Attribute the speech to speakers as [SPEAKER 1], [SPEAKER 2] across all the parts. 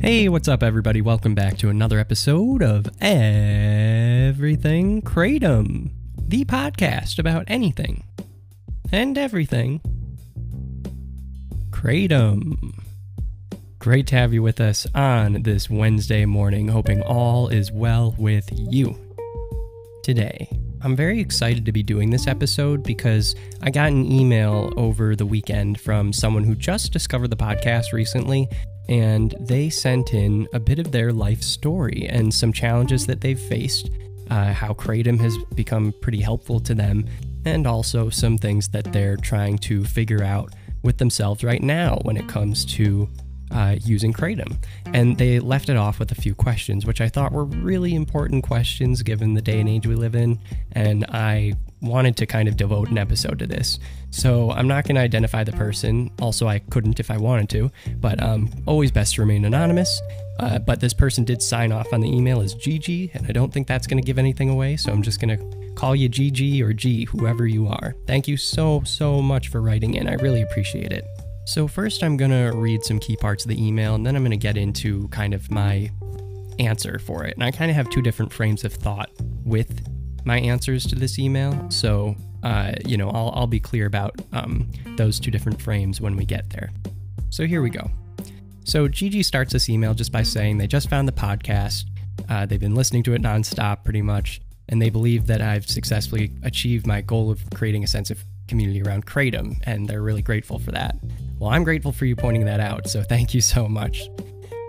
[SPEAKER 1] Hey, what's up, everybody? Welcome back to another episode of Everything Kratom, the podcast about anything and everything Kratom. Great to have you with us on this Wednesday morning, hoping all is well with you. Today, I'm very excited to be doing this episode because I got an email over the weekend from someone who just discovered the podcast recently, and they sent in a bit of their life story and some challenges that they've faced, how Kratom has become pretty helpful to them, and also some things that they're trying to figure out with themselves right now when it comes to using Kratom. And they left it off with a few questions, which I thought were really important questions given the day and age we live in, and I wanted to kind of devote an episode to this. So I'm not going to identify the person. Also, I couldn't if I wanted to, but always best to remain anonymous. But this person did sign off on the email as Gigi, and I don't think that's going to give anything away, so I'm just going to call you Gigi or G, whoever you are. Thank you so much for writing in. I really appreciate it. So first I'm going to read some key parts of the email, and then I'm going to get into kind of my answer for it. And I kind of have two different frames of thought with my answers to this email. So, I'll be clear about those two different frames when we get there. So here we go. So Gigi starts this email just by saying they just found the podcast. They've been listening to it nonstop pretty much, and they believe that I've successfully achieved my goal of creating a sense of community around Kratom, and they're really grateful for that. Well, I'm grateful for you pointing that out, so thank you so much.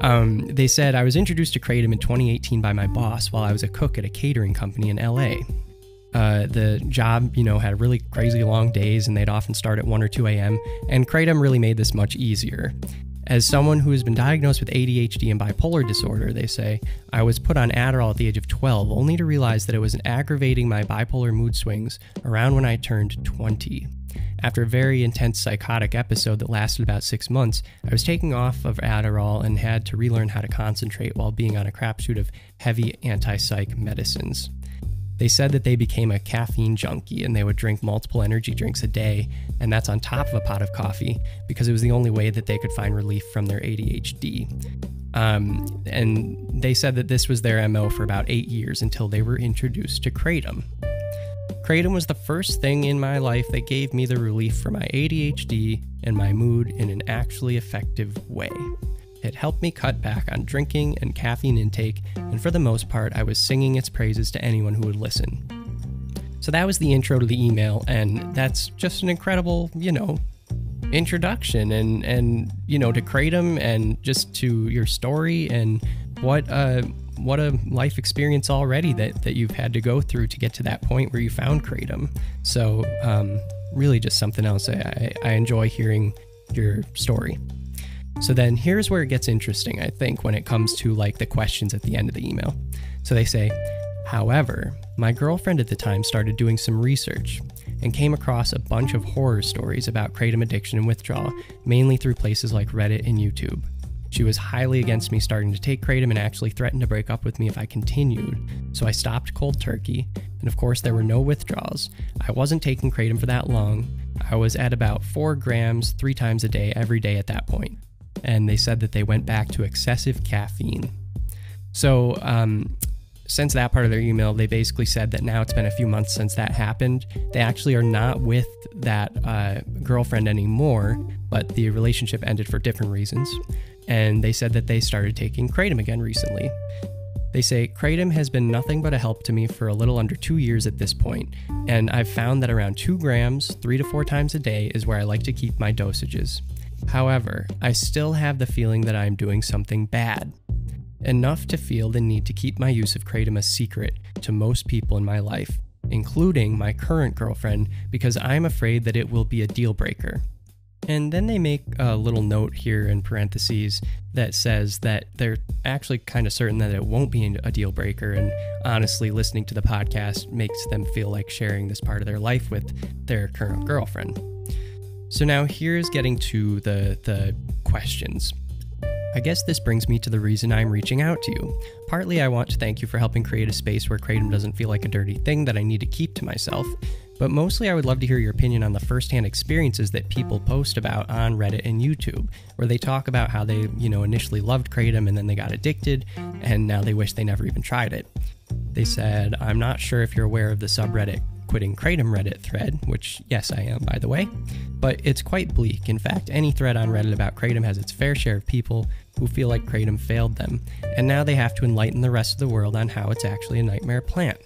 [SPEAKER 1] They said, I was introduced to Kratom in 2018 by my boss while I was a cook at a catering company in LA. The job, had really crazy long days, and they'd often start at 1 or 2 a.m., and Kratom really made this much easier. As someone who has been diagnosed with ADHD and bipolar disorder, they say, I was put on Adderall at the age of 12, only to realize that it was aggravating my bipolar mood swings around when I turned 20. After a very intense psychotic episode that lasted about 6 months, I was taken off of Adderall and had to relearn how to concentrate while being on a crapshoot of heavy anti-psych medicines. They said that they became a caffeine junkie and they would drink multiple energy drinks a day, and that's on top of a pot of coffee, because it was the only way that they could find relief from their ADHD. And they said that this was their MO for about 8 years until they were introduced to Kratom. Kratom was the first thing in my life that gave me the relief for my ADHD and my mood in an actually effective way. It helped me cut back on drinking and caffeine intake, and for the most part, I was singing its praises to anyone who would listen. So that was the intro to the email, and that's just an incredible, introduction and to Kratom and just to your story and what a life experience already that you've had to go through to get to that point where you found Kratom. So really just something else. I enjoy hearing your story. So then here's where it gets interesting, I think, when it comes to the questions at the end of the email. So they say, however, my girlfriend at the time started doing some research and came across a bunch of horror stories about Kratom addiction and withdrawal, mainly through places like Reddit and YouTube. She was highly against me starting to take Kratom and actually threatened to break up with me if I continued, so I stopped cold turkey, and of course there were no withdrawals. I wasn't taking Kratom for that long. I was at about 4 grams 3 times a day every day at that point. And they said that they went back to excessive caffeine. So since that part of their email, they basically said that now it's been a few months since that happened. They actually are not with that girlfriend anymore, but the relationship ended for different reasons. And they said that they started taking Kratom again recently. They say, Kratom has been nothing but a help to me for a little under 2 years at this point, and I've found that around 2 grams 3 to 4 times a day is where I like to keep my dosages. However, I still have the feeling that I'm doing something bad, enough to feel the need to keep my use of Kratom a secret to most people in my life, including my current girlfriend, because I'm afraid that it will be a deal breaker. And then they make a little note here in parentheses that says that they're actually kind of certain that it won't be a deal breaker, and honestly, listening to the podcast makes them feel like sharing this part of their life with their current girlfriend. So now here's getting to the questions. I guess this brings me to the reason I'm reaching out to you. Partly I want to thank you for helping create a space where Kratom doesn't feel like a dirty thing that I need to keep to myself. But mostly I would love to hear your opinion on the firsthand experiences that people post about on Reddit and YouTube, where they talk about how they, initially loved Kratom and then they got addicted, and now they wish they never even tried it. They said, I'm not sure if you're aware of the subreddit Quitting Kratom Reddit thread, which, yes, I am, by the way, but it's quite bleak. In fact, any thread on Reddit about Kratom has its fair share of people who feel like Kratom failed them, and now they have to enlighten the rest of the world on how it's actually a nightmare plant.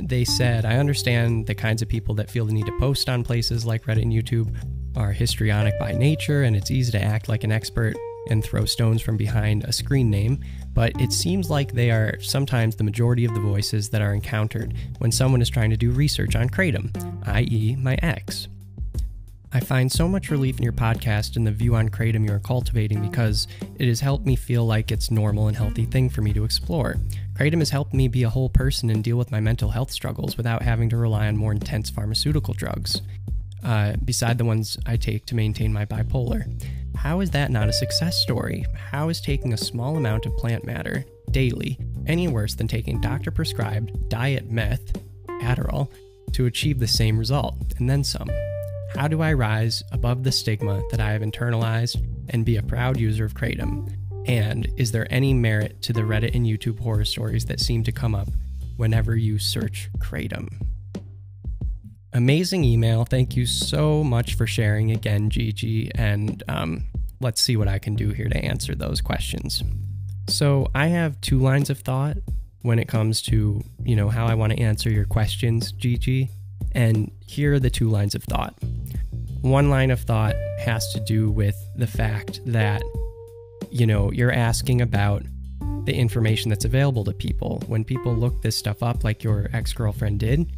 [SPEAKER 1] They said, I understand the kinds of people that feel the need to post on places like Reddit and YouTube are histrionic by nature, and it's easy to act like an expert and throw stones from behind a screen name, but it seems like they are sometimes the majority of the voices that are encountered when someone is trying to do research on Kratom, i.e. my ex. I find so much relief in your podcast and the view on Kratom you are cultivating because it has helped me feel like it's a normal and healthy thing for me to explore. Kratom has helped me be a whole person and deal with my mental health struggles without having to rely on more intense pharmaceutical drugs, beside the ones I take to maintain my bipolar. How is that not a success story? How is taking a small amount of plant matter daily any worse than taking doctor-prescribed diet meth, Adderall, to achieve the same result, and then some? How do I rise above the stigma that I have internalized and be a proud user of Kratom? And is there any merit to the Reddit and YouTube horror stories that seem to come up whenever you search Kratom? Amazing email. Thank you so much for sharing again, Gigi, and let's see what I can do here to answer those questions. So I have 2 lines of thought when it comes to, how I want to answer your questions, Gigi, and here are the 2 lines of thought. One line of thought has to do with the fact that, you're asking about the information that's available to people. When people look this stuff up, like your ex-girlfriend did,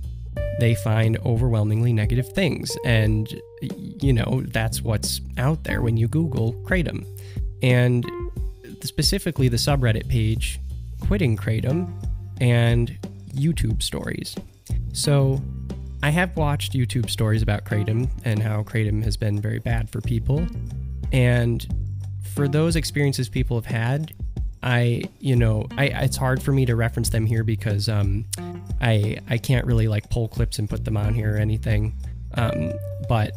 [SPEAKER 1] they find overwhelmingly negative things. And, that's what's out there when you Google Kratom. And specifically the subreddit page, Quitting Kratom, and YouTube stories. So I have watched YouTube stories about Kratom and how Kratom has been very bad for people. And for those experiences people have had, it's hard for me to reference them here because I can't really pull clips and put them on here or anything. But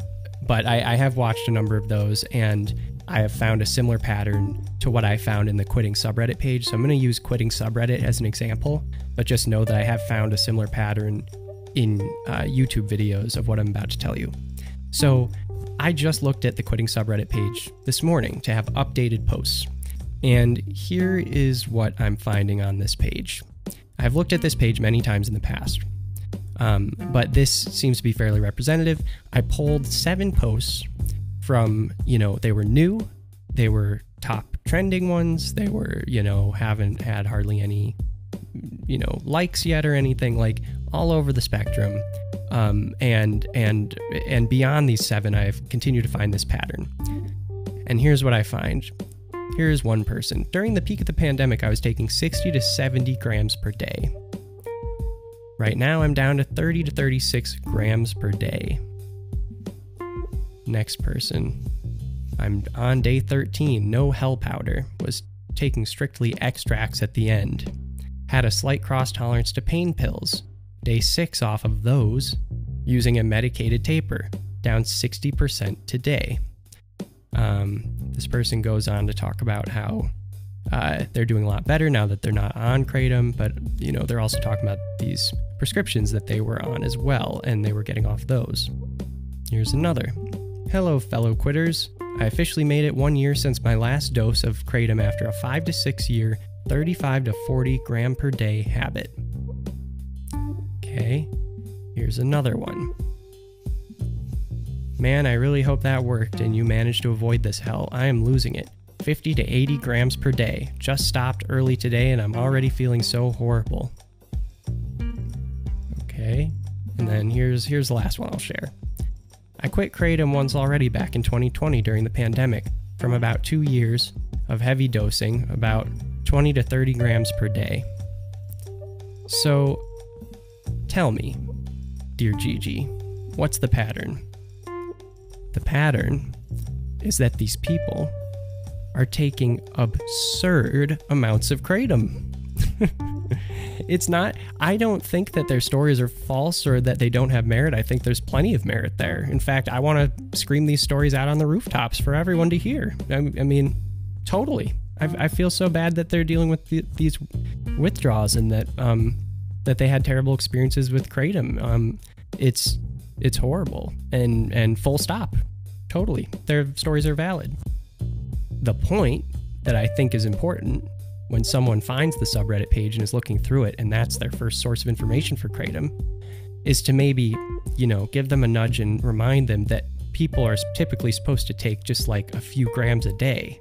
[SPEAKER 1] I have watched a number of those, and I have found a similar pattern to what I found in the Quitting subreddit page. So I'm going to use Quitting subreddit as an example, but just know that I have found a similar pattern in YouTube videos of what I'm about to tell you. So I just looked at the Quitting subreddit page this morning to have updated posts. And here is what I'm finding on this page. I've looked at this page many times in the past, but this seems to be fairly representative. I pulled 7 posts from, they were new, they were top trending ones, they were, haven't had hardly any, likes yet or anything, all over the spectrum. And beyond these 7, I've continued to find this pattern. And here's what I find. Here's one person. During the peak of the pandemic, I was taking 60 to 70 grams per day. Right now, I'm down to 30 to 36 grams per day. Next person. I'm on day 13, no hell powder. Was taking strictly extracts at the end. Had a slight cross tolerance to pain pills. Day 6 off of those, using a medicated taper, down 60% today. This person goes on to talk about how they're doing a lot better now that they're not on Kratom, but they're also talking about these prescriptions that they were on as well, and they were getting off those. Here's another. Hello, fellow quitters. I officially made it 1 year since my last dose of Kratom after a 5 to 6 year, 35 to 40 gram per day habit. Okay, here's another one. Man, I really hope that worked and you managed to avoid this hell. I am losing it. 50 to 80 grams per day. Just stopped early today and I'm already feeling so horrible. Okay, and then here's the last one I'll share. I quit Kratom once already back in 2020 during the pandemic from about 2 years of heavy dosing, about 20 to 30 grams per day. So, tell me, dear Gigi, what's the pattern? The pattern is that these people are taking absurd amounts of Kratom. it's not, I don't think that their stories are false or that they don't have merit. I think there's plenty of merit there. In fact, I want to scream these stories out on the rooftops for everyone to hear. I mean, totally. I feel so bad that they're dealing with these withdrawals and that that they had terrible experiences with Kratom. It's horrible and full stop. Totally. Their stories are valid. The point that I think is important when someone finds the subreddit page and is looking through it, and that's their first source of information for Kratom, is to maybe, give them a nudge and remind them that people are typically supposed to take just like a few grams a day.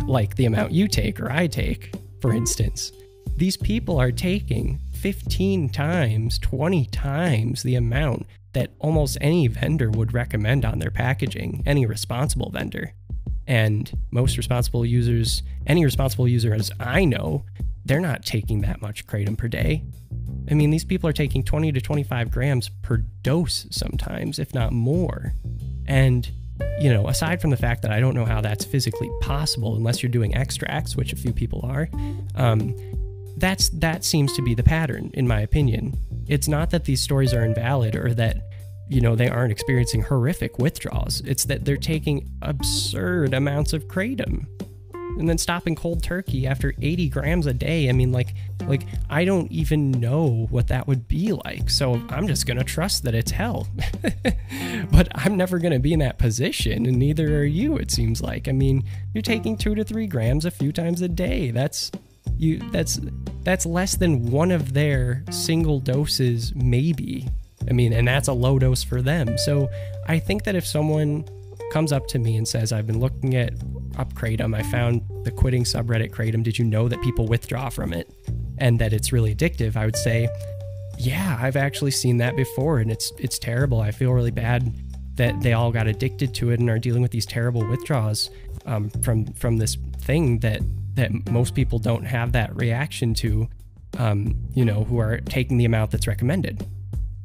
[SPEAKER 1] Like the amount you take or I take, for instance. These people are taking 15 times, 20 times the amount that almost any vendor would recommend on their packaging, any responsible vendor. And most responsible users, any responsible user as I know, they're not taking that much Kratom per day. I mean, these people are taking 20 to 25 grams per dose sometimes, if not more. And, aside from the fact that I don't know how that's physically possible unless you're doing extracts, which a few people are, that seems to be the pattern, in my opinion. It's not that these stories are invalid or that, they aren't experiencing horrific withdrawals. It's that they're taking absurd amounts of Kratom and then stopping cold turkey after 80 grams a day. I mean, like I don't even know what that would be like. So I'm just going to trust that it's hell. But I'm never going to be in that position, and neither are you, it seems like. I mean, you're taking 2 to 3 grams a few times a day. That's less than one of their single doses, maybe. I mean, and that's a low dose for them. So I think that if someone comes up to me and says, I've been looking up Kratom, I found the quitting subreddit Kratom, did you know that people withdraw from it and that it's really addictive? I would say, yeah, I've actually seen that before, and it's terrible. I feel really bad that they all got addicted to it and are dealing with these terrible withdrawals from this thing that most people don't have that reaction to, who are taking the amount that's recommended.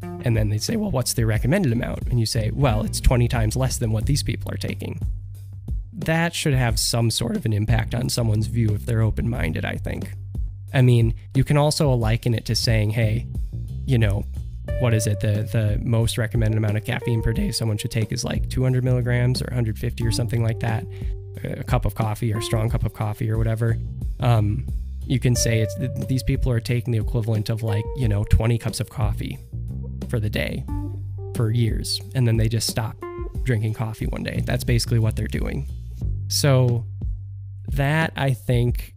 [SPEAKER 1] And then they say, well, what's the recommended amount? And you say, well, it's 20 times less than what these people are taking. That should have some sort of an impact on someone's view if they're open-minded, I think. I mean, you can also liken it to saying, hey, what is it? The most recommended amount of caffeine per day someone should take is like 200 milligrams or 150 or something like that. A cup of coffee or a strong cup of coffee or whatever. You can say these people are taking the equivalent of 20 cups of coffee for the day for years, and then they just stop drinking coffee one day. That's basically what they're doing. So that, I think,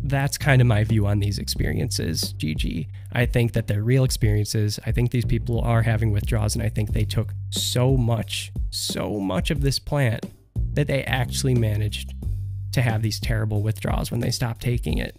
[SPEAKER 1] that's kind of my view on these experiences, GG. I think that they're real experiences. I think these people are having withdrawals, and I think they took so much of this plant that they actually managed to have these terrible withdrawals when they stopped taking it.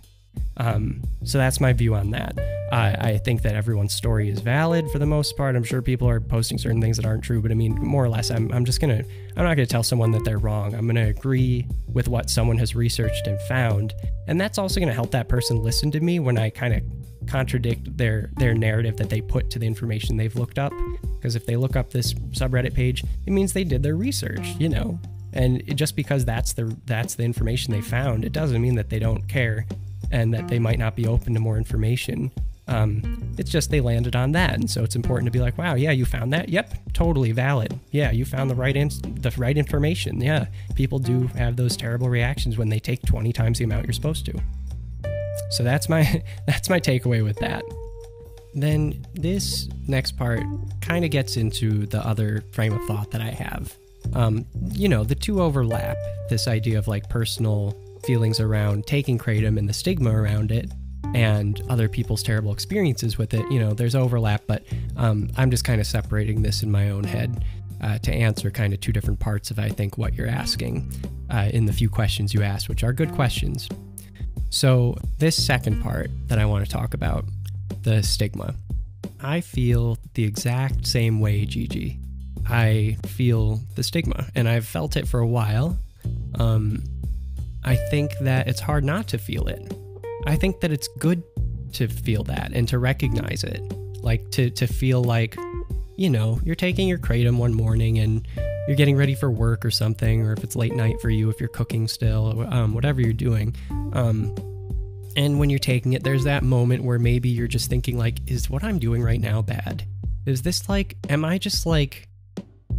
[SPEAKER 1] So that's my view on that. I think that everyone's story is valid for the most part. I'm sure people are posting certain things that aren't true, but I mean, more or less, I'm not gonna tell someone that they're wrong. I'm gonna agree with what someone has researched and found, and that's also gonna help that person listen to me when I kind of contradict their narrative that they put to the information they've looked up. Because if they look up this subreddit page, it means they did their research, And just because that's the information they found, it doesn't mean that they don't care and that they might not be open to more information. It's just they landed on that, and so it's important to be like, wow, yeah, you found that? Yep, totally valid. Yeah, you found the right information. Yeah, people do have those terrible reactions when they take 20 times the amount you're supposed to. So that's my takeaway with that. Then this next part kind of gets into the other frame of thought that I have. The two overlap, this idea of personal feelings around taking Kratom and the stigma around it, and other people's terrible experiences with it. There's overlap, but I'm just kind of separating this in my own head to answer kind of two different parts of, I think, what you're asking in the few questions you asked, which are good questions. So this second part that I want to talk about, the stigma, I feel the exact same way, Gigi. I feel the stigma, and I've felt it for a while. I think that it's hard not to feel it. I think that it's good to feel that and to recognize it. To feel like, you're taking your Kratom one morning and you're getting ready for work or something, or if it's late night for you, if you're cooking still, whatever you're doing. And when you're taking it, there's that moment where maybe you're just thinking like, is what I'm doing right now bad? Is this like, am I just like,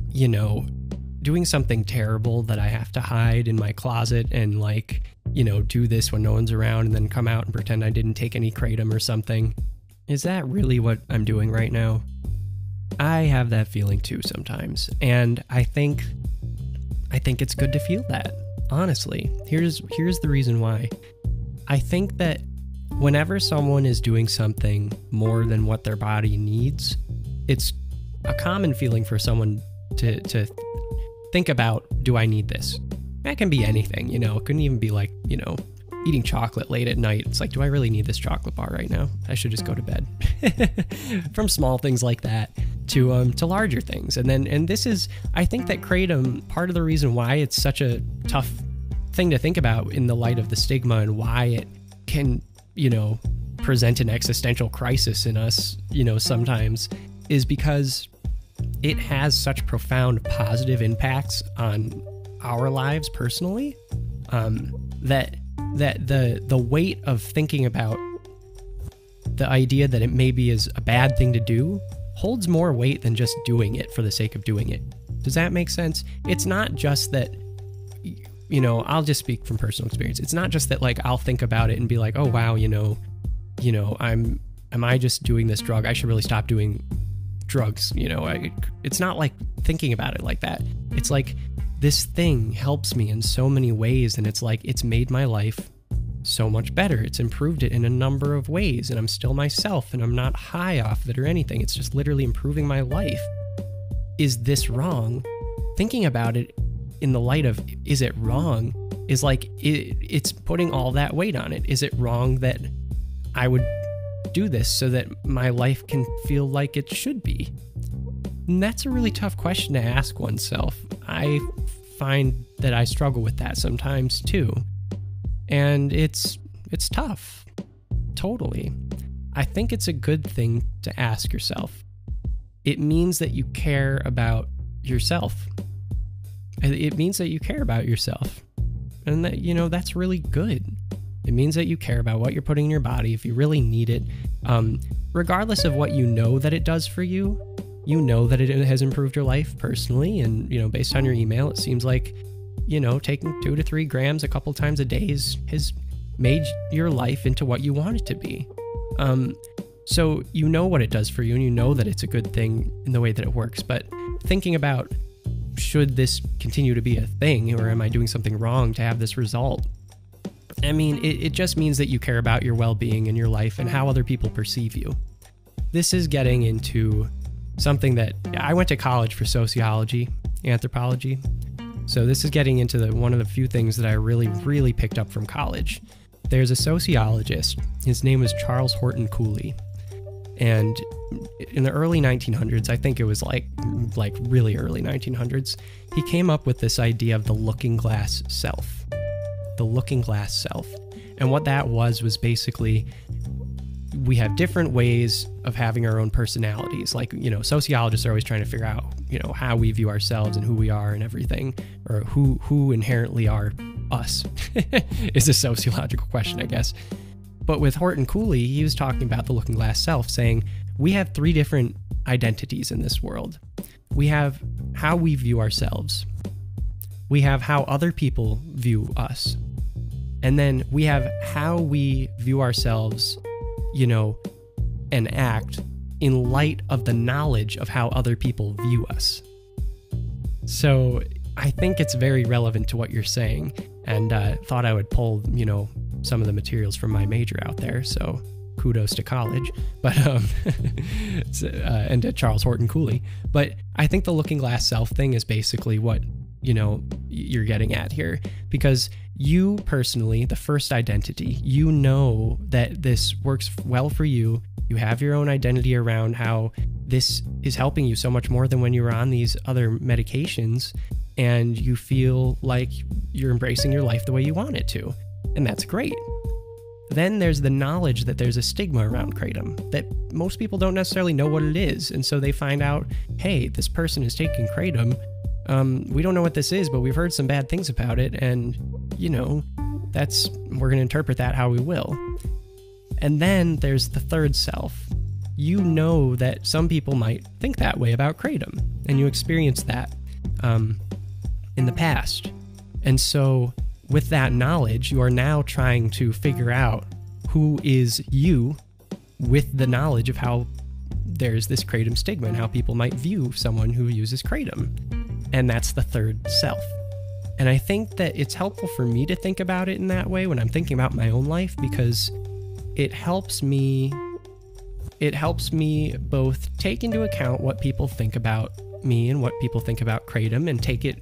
[SPEAKER 1] you know, doing something terrible that I have to hide in my closet and like, you know, do this when no one's around and then come out and pretend I didn't take any Kratom or something? Is that really what I'm doing right now? I have that feeling too sometimes. And I think it's good to feel that, honestly. Here's the reason why. I think that whenever someone is doing something more than what their body needs, it's a common feeling for someone to think about, do I need this? That can be anything, you know. It couldn't even be like, you know, eating chocolate late at night. It's like, do I really need this chocolate bar right now? I should just go to bed. From small things like that to larger things. And this is, I think that Kratom, part of the reason why it's such a tough thing to think about in the light of the stigma and why it can, you know, present an existential crisis in us, you know, sometimes, is because it has such profound positive impacts on our lives personally, that the weight of thinking about the idea that it maybe is a bad thing to do holds more weight than just doing it for the sake of doing it. Does that make sense? It's not just that, you know, I'll just speak from personal experience. It's not just that like I'll think about it and be like, oh wow, you know, am I just doing this drug? I should really stop doing drugs. You know, it's not like thinking about it like that. It's like, this thing helps me in so many ways, and it's like, it's made my life so much better. It's improved it in a number of ways, and I'm still myself, and I'm not high off of it or anything. It's just literally improving my life. Is this wrong? Thinking about it in the light of, is it wrong, is like, it's putting all that weight on it. Is it wrong that I would do this so that my life can feel like it should be? And that's a really tough question to ask oneself. I find that I struggle with that sometimes too. And it's tough. Totally. I think it's a good thing to ask yourself. It means that you care about yourself. It means that you care about yourself. And that, you know, that's really good. It means that you care about what you're putting in your body, if you really need it. Regardless of what you know that it does for you, you know that it has improved your life personally. And, you know, based on your email, it seems like, you know, taking 2 to 3 grams a couple times a day has made your life into what you want it to be. So you know what it does for you, and you know that it's a good thing in the way that it works. But thinking about, should this continue to be a thing, or am I doing something wrong to have this result? I mean, it just means that you care about your well-being in your life and how other people perceive you. This is getting into something that I went to college for: sociology, anthropology. So this is getting into one of the few things that I really picked up from college. There's a sociologist. His name is Charles Horton Cooley. And in the early 1900s, I think it was like really early 1900s, he came up with this idea of the looking glass self. The looking glass self. And what that was basically, we have different ways of having our own personalities. Like, you know, sociologists are always trying to figure out, you know, how we view ourselves and who we are and everything, or who inherently are us is a sociological question, I guess. But with Horton Cooley, he was talking about the looking glass self, saying we have 3 different identities in this world. We have how we view ourselves. We have how other people view us. And then we have how we view ourselves, you know, and act in light of the knowledge of how other people view us. So I think it's very relevant to what you're saying, and thought I would pull, you know, some of the materials from my major out there. So kudos to college, but and to Charles Horton Cooley. But I think the looking glass self thing is basically what, you know, you're getting at here, because you personally, the first identity, you know that this works well for you. You have your own identity around how this is helping you so much more than when you were on these other medications, and you feel like you're embracing your life the way you want it to. And that's great. Then there's the knowledge that there's a stigma around Kratom, that most people don't necessarily know what it is. And so they find out, hey, this person is taking Kratom. We don't know what this is, but we've heard some bad things about it. And, you know, we're going to interpret that how we will. And then there's the third self. You know that some people might think that way about Kratom, and you experienced that in the past. And so with that knowledge, you are now trying to figure out who is you with the knowledge of how there's this Kratom stigma and how people might view someone who uses Kratom. And that's the third self. And I think that it's helpful for me to think about it in that way when I'm thinking about my own life, because it helps me both take into account what people think about me and what people think about Kratom, and take it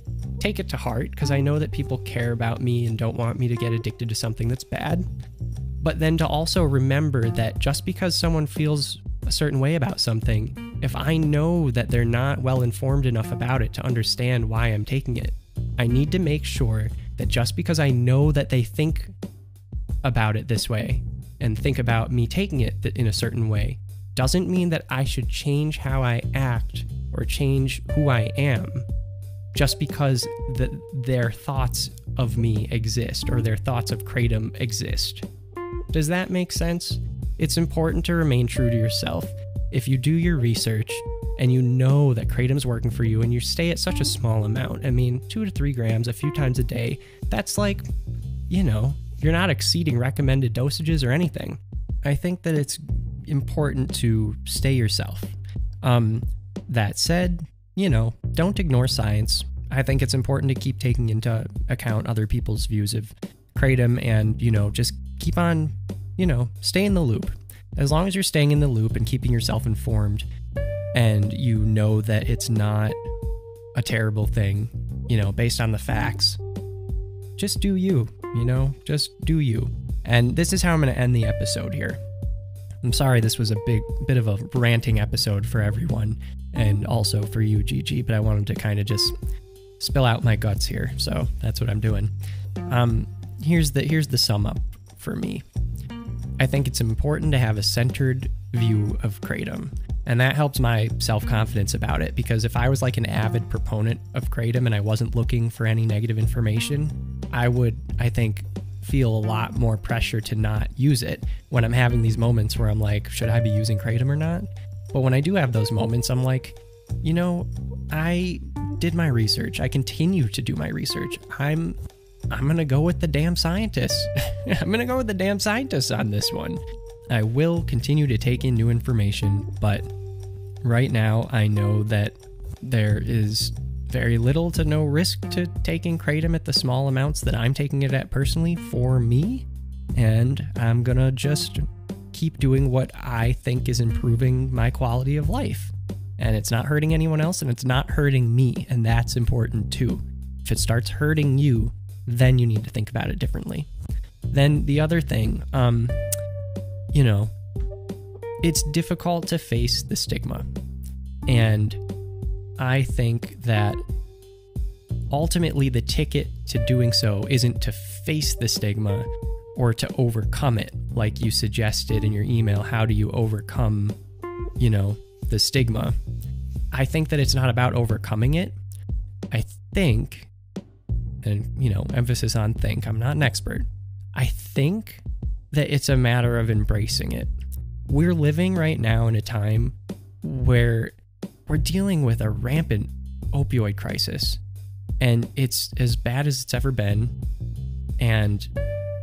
[SPEAKER 1] to heart, because I know that people care about me and don't want me to get addicted to something that's bad. But then to also remember that just because someone feels a certain way about something, if I know that they're not well informed enough about it to understand why I'm taking it, I need to make sure that just because I know that they think about it this way and think about me taking it in a certain way, doesn't mean that I should change how I act or change who I am just because their thoughts of me exist or their thoughts of Kratom exist. Does that make sense? It's important to remain true to yourself. If you do your research and you know that Kratom's working for you and you stay at such a small amount, 2 to 3 grams a few times a day, that's like, you're not exceeding recommended dosages or anything. I think that it's important to stay yourself. That said, don't ignore science. I think it's important to keep taking into account other people's views of Kratom and, just keep on, stay in the loop. As long as you're staying in the loop and keeping yourself informed and you know that it's not a terrible thing, based on the facts, just do you, just do you. And this is how I'm going to end the episode here. I'm sorry this was a bit of a ranting episode for everyone and also for you, Gigi, but I wanted to kind of just spill out my guts here. So that's what I'm doing. Here's the sum up for me. I think it's important to have a centered view of Kratom, and that helps my self-confidence about it, because if I was like an avid proponent of Kratom and I wasn't looking for any negative information, I would, I think, feel a lot more pressure to not use it when I'm having these moments where I'm like, should I be using Kratom or not? But when I do have those moments, I'm like, I did my research. I continue to do my research. I'm going to go with the damn scientists. I'm going to go with the damn scientists on this one. I will continue to take in new information, but right now I know that there is very little to no risk to taking Kratom at the small amounts that I'm taking it at personally for me, and I'm going to just keep doing what I think is improving my quality of life. And it's not hurting anyone else, and it's not hurting me, and that's important too. If it starts hurting you, then you need to think about it differently. Then the other thing, it's difficult to face the stigma. And I think that ultimately the ticket to doing so isn't to face the stigma or to overcome it, like you suggested in your email. How do you overcome, the stigma? I think that it's not about overcoming it. I think, and emphasis on think, I'm not an expert. I think that it's a matter of embracing it. We're living right now in a time where we're dealing with a rampant opioid crisis, and it's as bad as it's ever been. And,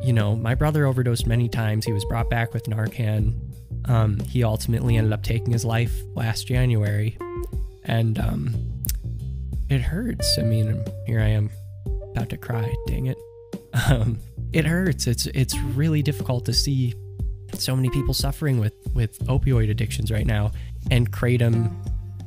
[SPEAKER 1] my brother overdosed many times. He was brought back with Narcan. He ultimately ended up taking his life last January, and it hurts. Here I am about to cry, dang it. It hurts. It's really difficult to see so many people suffering with opioid addictions right now, and Kratom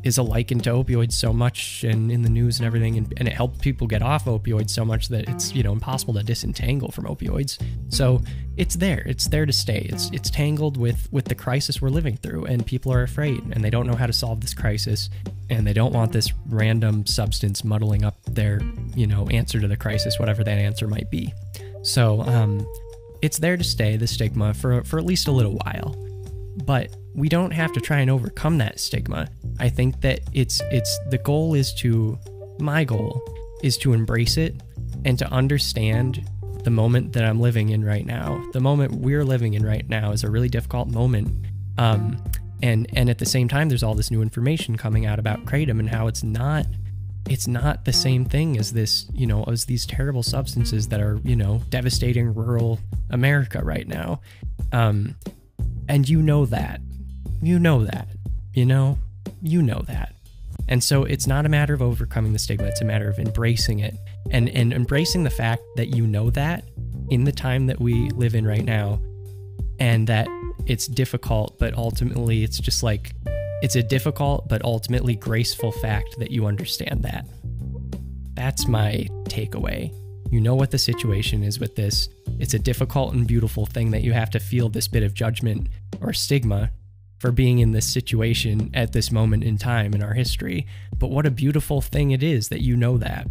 [SPEAKER 1] is likened to opioids so much and in the news and everything, and it helps people get off opioids so much that it's impossible to disentangle from opioids. So it's there to stay. It's tangled with the crisis we're living through, and people are afraid, and they don't know how to solve this crisis, and they don't want this random substance muddling up their answer to the crisis, whatever that answer might be. So it's there to stay, the stigma, for at least a little while. But we don't have to try and overcome that stigma. I think that my goal is to embrace it and to understand the moment that I'm living in right now, the moment we're living in right now, is a really difficult moment. And at the same time, there's all this new information coming out about Kratom and how it's not the same thing as this, as these terrible substances that are, devastating rural America right now. And you know that. And so it's not a matter of overcoming the stigma, it's a matter of embracing it and embracing the fact that you know that in the time that we live in right now, and that it's difficult, but ultimately it's just like, it's a difficult but ultimately graceful fact that you understand that. That's my takeaway. You know what the situation is with this. It's a difficult and beautiful thing that you have to feel this bit of judgment or stigma for being in this situation at this moment in time in our history. But what a beautiful thing it is that you know that.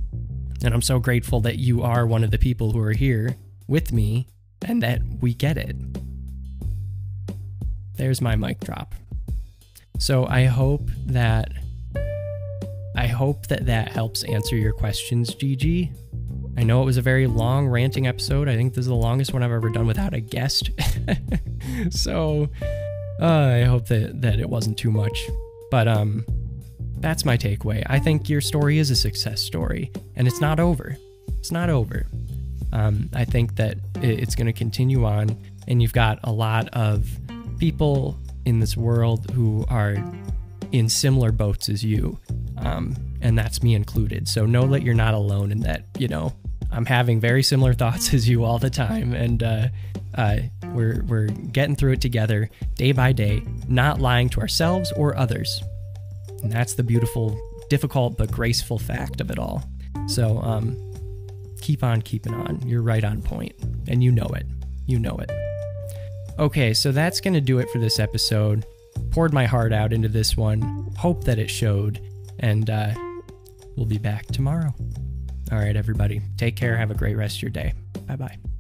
[SPEAKER 1] And I'm so grateful that you are one of the people who are here with me and that we get it. There's my mic drop. So I hope that helps answer your questions, Gigi. I know it was a very long ranting episode. I think this is the longest one I've ever done without a guest. So I hope that it wasn't too much. But that's my takeaway. I think your story is a success story, and it's not over. It's not over. I think that it's going to continue on, and you've got a lot of people in this world who are in similar boats as you, and that's me included. So know that you're not alone in that. I'm having very similar thoughts as you all the time, and we're getting through it together day by day, not lying to ourselves or others. And that's the beautiful, difficult but graceful fact of it all. So keep on keeping on. You're right on point, and you know it. You know it. Okay, so that's going to do it for this episode. Poured my heart out into this one. Hope that it showed. And we'll be back tomorrow. All right, everybody. Take care. Have a great rest of your day. Bye-bye.